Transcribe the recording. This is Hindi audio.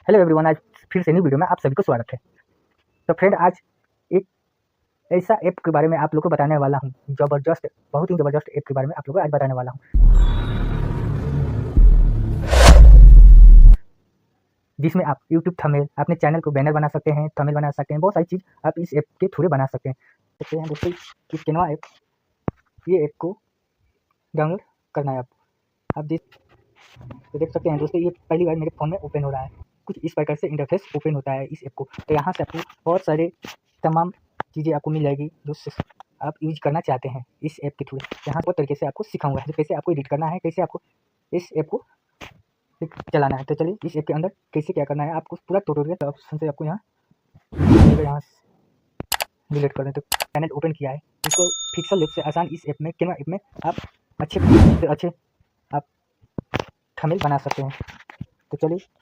हेलो एवरीवन, आज फिर से न्यू वीडियो में आप सभी को स्वागत है। तो फ्रेंड, आज एक ऐसा ऐप के बारे में आप लोगों को बताने वाला हूँ, ज़बरदस्त, बहुत ही ज़बरदस्त ऐप के बारे में आप लोगों को आज बताने वाला हूँ, जिसमें आप यूट्यूब थंबनेल, अपने चैनल को बैनर बना सकते हैं, थंबनेल बना सकते हैं, बहुत सारी चीज़ आप इस ऐप के थ्रू बना सकते हैं। देखते हैं दोस्तों, इस कैनवा ऐप, ये ऐप को डाउनलोड करना है आप देख सकते हैं दोस्तों, ये पहली बार मेरे फ़ोन में ओपन हो रहा है। कुछ इस प्रकार से इंटरफेस ओपन होता है इस ऐप को। तो यहाँ से आपको बहुत सारे तमाम चीज़ें आपको मिल जाएगी जो आप यूज करना चाहते हैं इस ऐप के थ्रू। यहाँ बहुत तरीके से आपको सिखाऊंगा कैसे आपको एडिट करना है, कैसे आपको इस ऐप को चलाना है। तो चलिए इस ऐप के अंदर कैसे क्या करना है आपको पूरा ट्यूटोरियल ऑप्शन से आपको यहाँ डिलीट कर दें। तो चैनल ओपन किया है, इसको पिक्सल लैब से आसान इस ऐप में, कैनवा ऐप में आप अच्छे आप थंबनेल बना सकते हैं। तो चलिए